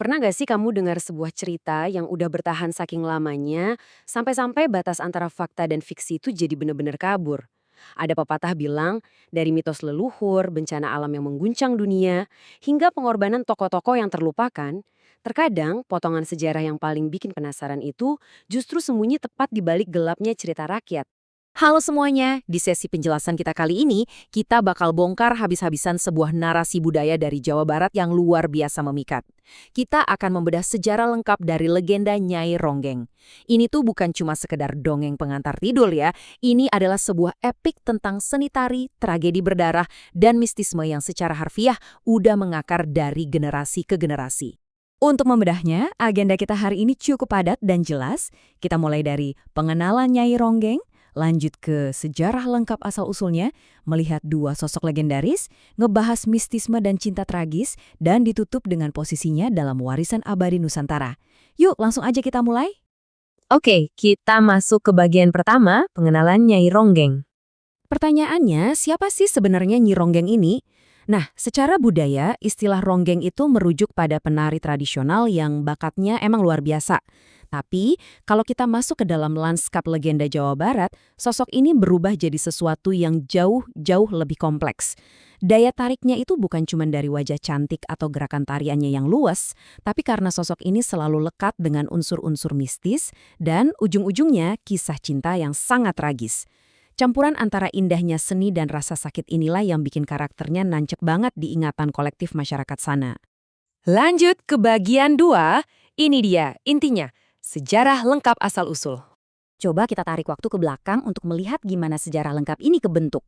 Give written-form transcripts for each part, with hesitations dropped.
Pernah gak sih kamu dengar sebuah cerita yang udah bertahan saking lamanya, sampai-sampai batas antara fakta dan fiksi itu jadi bener-bener kabur? Ada pepatah bilang, dari mitos leluhur, bencana alam yang mengguncang dunia, hingga pengorbanan tokoh-tokoh yang terlupakan, terkadang potongan sejarah yang paling bikin penasaran itu justru sembunyi tepat di balik gelapnya cerita rakyat. Halo semuanya, di sesi penjelasan kita kali ini, kita bakal bongkar habis-habisan sebuah narasi budaya dari Jawa Barat yang luar biasa memikat. Kita akan membedah sejarah lengkap dari legenda Nyai Ronggeng. Ini tuh bukan cuma sekedar dongeng pengantar tidur ya, ini adalah sebuah epik tentang seni tari, tragedi berdarah, dan mistisme yang secara harfiah udah mengakar dari generasi ke generasi. Untuk membedahnya, agenda kita hari ini cukup padat dan jelas. Kita mulai dari pengenalan Nyai Ronggeng, lanjut ke sejarah lengkap asal-usulnya, melihat dua sosok legendaris, ngebahas mistisme dan cinta tragis, dan ditutup dengan posisinya dalam warisan abadi Nusantara. Yuk, langsung aja kita mulai. Oke, kita masuk ke bagian pertama, pengenalan Nyai Ronggeng. Pertanyaannya, siapa sih sebenarnya Nyi Ronggeng ini? Nah, secara budaya, istilah ronggeng itu merujuk pada penari tradisional yang bakatnya emang luar biasa. Tapi, kalau kita masuk ke dalam lanskap legenda Jawa Barat, sosok ini berubah jadi sesuatu yang jauh-jauh lebih kompleks. Daya tariknya itu bukan cuma dari wajah cantik atau gerakan tariannya yang luas, tapi karena sosok ini selalu lekat dengan unsur-unsur mistis dan ujung-ujungnya kisah cinta yang sangat tragis. Campuran antara indahnya seni dan rasa sakit inilah yang bikin karakternya nancep banget di ingatan kolektif masyarakat sana. Lanjut ke bagian 2, ini dia intinya. Sejarah lengkap asal-usul. Coba kita tarik waktu ke belakang untuk melihat gimana sejarah lengkap ini kebentuk.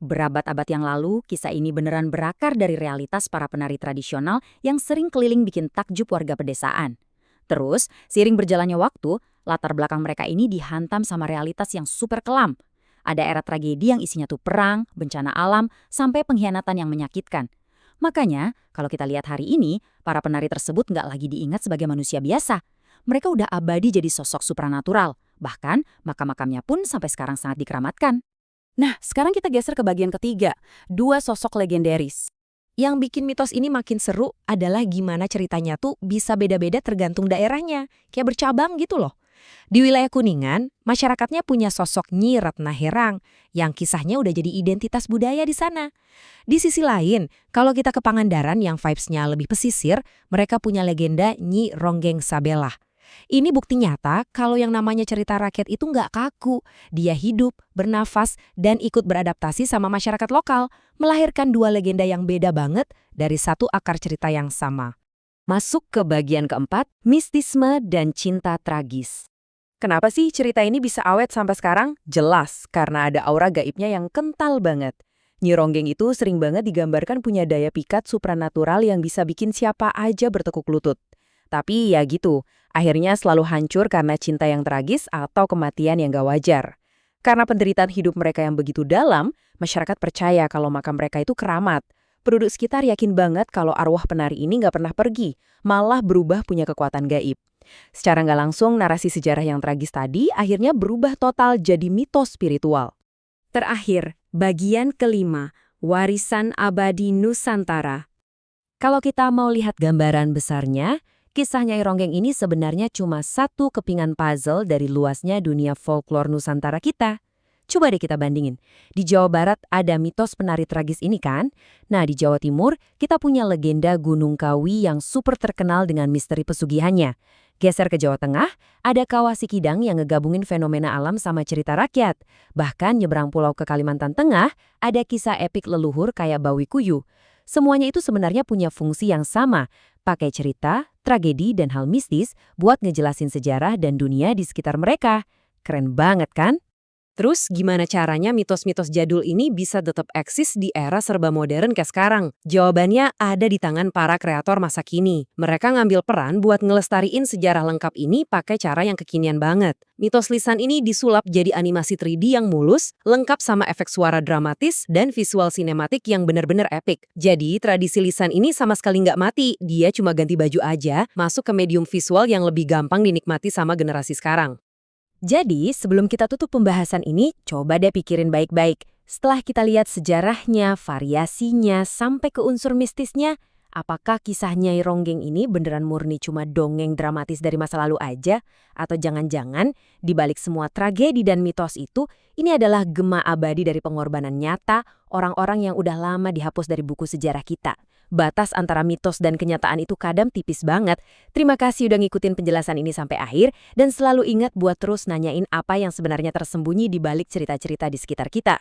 Berabad-abad yang lalu, kisah ini beneran berakar dari realitas para penari tradisional yang sering keliling bikin takjub warga pedesaan. Terus, seiring berjalannya waktu, latar belakang mereka ini dihantam sama realitas yang super kelam. Ada era tragedi yang isinya tuh perang, bencana alam, sampai pengkhianatan yang menyakitkan. Makanya, kalau kita lihat hari ini, para penari tersebut nggak lagi diingat sebagai manusia biasa. Mereka udah abadi jadi sosok supranatural. Bahkan, makam-makamnya pun sampai sekarang sangat dikeramatkan. Nah, sekarang kita geser ke bagian ketiga, dua sosok legendaris. Yang bikin mitos ini makin seru adalah gimana ceritanya tuh bisa beda-beda tergantung daerahnya. Kayak bercabang gitu loh. Di wilayah Kuningan, masyarakatnya punya sosok Nyi Ratna Herang yang kisahnya udah jadi identitas budaya di sana. Di sisi lain, kalau kita ke Pangandaran yang vibes-nya lebih pesisir, mereka punya legenda Nyi Ronggeng Sabella. Ini bukti nyata kalau yang namanya cerita rakyat itu nggak kaku. Dia hidup, bernafas, dan ikut beradaptasi sama masyarakat lokal, melahirkan dua legenda yang beda banget dari satu akar cerita yang sama. Masuk ke bagian keempat, mistisme dan cinta tragis. Kenapa sih cerita ini bisa awet sampai sekarang? Jelas, karena ada aura gaibnya yang kental banget. Nyi Ronggeng itu sering banget digambarkan punya daya pikat supranatural yang bisa bikin siapa aja bertekuk lutut. Tapi ya gitu, akhirnya selalu hancur karena cinta yang tragis atau kematian yang gak wajar. Karena penderitaan hidup mereka yang begitu dalam, masyarakat percaya kalau makam mereka itu keramat. Penduduk sekitar yakin banget kalau arwah penari ini gak pernah pergi, malah berubah punya kekuatan gaib. Secara nggak langsung, narasi sejarah yang tragis tadi akhirnya berubah total jadi mitos spiritual. Terakhir, bagian kelima, warisan abadi Nusantara. Kalau kita mau lihat gambaran besarnya, kisah Nyai Ronggeng ini sebenarnya cuma satu kepingan puzzle dari luasnya dunia folklore Nusantara kita. Coba deh kita bandingin. Di Jawa Barat ada mitos penari tragis ini kan? Nah, di Jawa Timur kita punya legenda Gunung Kawi yang super terkenal dengan misteri pesugihannya. Geser ke Jawa Tengah, ada Kawah Sikidang yang ngegabungin fenomena alam sama cerita rakyat. Bahkan nyebrang pulau ke Kalimantan Tengah, ada kisah epik leluhur kayak Bawi Kuyu. Semuanya itu sebenarnya punya fungsi yang sama, pakai cerita, tragedi, dan hal mistis buat ngejelasin sejarah dan dunia di sekitar mereka. Keren banget kan? Terus gimana caranya mitos-mitos jadul ini bisa tetap eksis di era serba modern kayak sekarang? Jawabannya ada di tangan para kreator masa kini. Mereka ngambil peran buat ngelestariin sejarah lengkap ini pakai cara yang kekinian banget. Mitos lisan ini disulap jadi animasi 3D yang mulus, lengkap sama efek suara dramatis dan visual sinematik yang benar-benar epik. Jadi tradisi lisan ini sama sekali nggak mati, dia cuma ganti baju aja, masuk ke medium visual yang lebih gampang dinikmati sama generasi sekarang. Jadi, sebelum kita tutup pembahasan ini, coba deh pikirin baik-baik. Setelah kita lihat sejarahnya, variasinya, sampai ke unsur mistisnya, Apakah kisah Nyai Ronggeng ini beneran murni cuma dongeng dramatis dari masa lalu aja? Atau jangan-jangan di balik semua tragedi dan mitos itu, ini adalah gema abadi dari pengorbanan nyata orang-orang yang udah lama dihapus dari buku sejarah kita. Batas antara mitos dan kenyataan itu kadang tipis banget. Terima kasih udah ngikutin penjelasan ini sampai akhir, dan selalu ingat buat terus nanyain apa yang sebenarnya tersembunyi di balik cerita-cerita di sekitar kita.